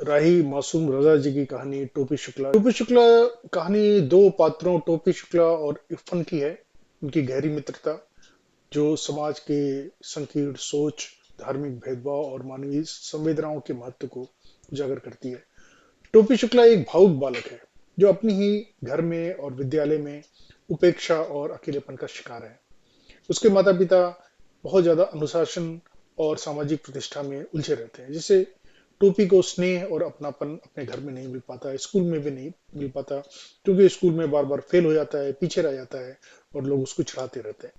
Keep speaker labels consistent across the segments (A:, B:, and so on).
A: राही मासूम रजा जी की कहानी टोपी शुक्ला। टोपी शुक्ला कहानी दो पात्रों टोपी शुक्ला और इरफान की है। उनकी गहरी मित्रता जो समाज के संकीर्ण सोच, धार्मिक भेदभाव और मानवीय संवेदनाओं के महत्व को उजागर करती है। टोपी शुक्ला एक भावुक बालक है जो अपनी ही घर में और विद्यालय में उपेक्षा और अकेलेपन का शिकार है। उसके माता पिता बहुत ज्यादा अनुशासन और सामाजिक प्रतिष्ठा में उलझे रहते हैं, जिससे टोपी को स्नेह और अपनापन अपने घर में नहीं मिल पाता है, स्कूल में भी नहीं मिल पाता, क्योंकि स्कूल में बार बार फेल हो जाता है, पीछे रह जाता है और लोग उसको चिढ़ाते रहते हैं।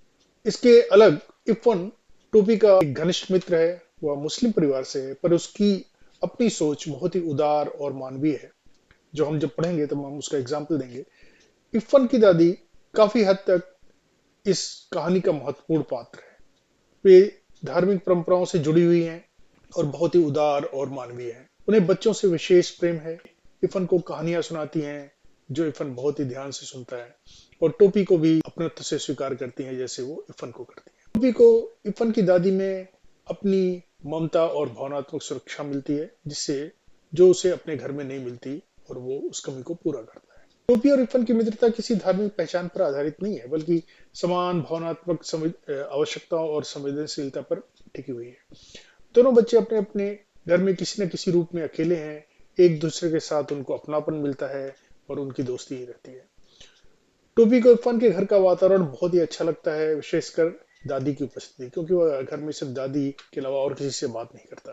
A: इसके अलग इरफान टोपी का एक घनिष्ठ मित्र है। वह मुस्लिम परिवार से है, पर उसकी अपनी सोच बहुत ही उदार और मानवीय है, जो हम जब पढ़ेंगे तब हम उसका एग्जाम्पल देंगे। इरफान की दादी काफी हद तक इस कहानी का महत्वपूर्ण पात्र है। वे धार्मिक परंपराओं से जुड़ी हुई हैं और बहुत ही उदार और मानवीय हैं। उन्हें बच्चों से विशेष प्रेम है। इरफान को कहानियां सुनाती हैं जो इरफान बहुत ही ध्यान से सुनता है, और टोपी को भी अपनत्व से स्वीकार करती हैं जैसे वो इरफान को करती है। टोपी को इरफान की दादी में अपनी ममता और भावनात्मक सुरक्षा मिलती है, जिससे जो उसे अपने घर में नहीं मिलती, और वो उस कमी को पूरा करता है। टोपी और इरफान की मित्रता किसी धार्मिक पहचान पर आधारित नहीं है, बल्कि समान भावनात्मक आवश्यकताओं और संवेदनशीलता पर टिकी हुई है। दोनों बच्चे अपने अपने घर में किसी न किसी रूप में अकेले हैं। एक दूसरे के साथ उनको अपनापन मिलता है और उनकी दोस्ती ही रहती है। टोपी को इरफान के घर का वातावरण बहुत ही अच्छा लगता है, विशेषकर दादी की उपस्थिति, क्योंकि वह घर में सिर्फ दादी के अलावा और किसी से बात नहीं करता।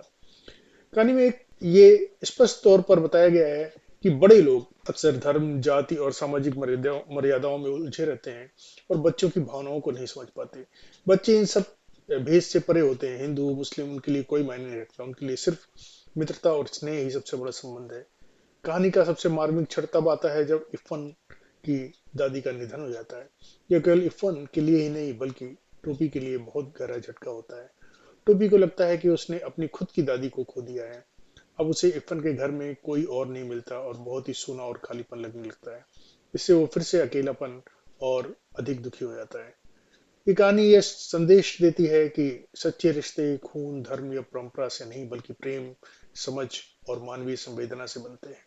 A: कहानी में एक ये स्पष्ट तौर पर बताया गया है कि बड़े लोग अक्सर धर्म, जाति और सामाजिक मर्यादाओं मर्यादाओं में उलझे रहते हैं और बच्चों की भावनाओं को नहीं समझ पाते। बच्चे इन सब भेद से परे होते हैं। हिंदू, मुस्लिम उनके लिए कोई मायने नहीं रखता। उनके लिए सिर्फ मित्रता और स्नेह ही सबसे बड़ा संबंध है। कहानी का सबसे मार्मिक क्षण तब आता है जब इरफान की दादी का निधन हो जाता है। यह केवल इरफान के लिए ही नहीं, बल्कि टोपी के लिए बहुत गहरा झटका होता है। टोपी को लगता है कि उसने अपनी खुद की दादी को खो दिया है। अब उसे इरफान के घर में कोई और नहीं मिलता और बहुत ही सूना और खालीपन लगने लगता है। इससे वो फिर से अकेलापन और अधिक दुखी हो जाता है। ये कहानी यह संदेश देती है कि सच्चे रिश्ते खून, धर्म या परंपरा से नहीं, बल्कि प्रेम, समझ और मानवीय संवेदना से बनते हैं।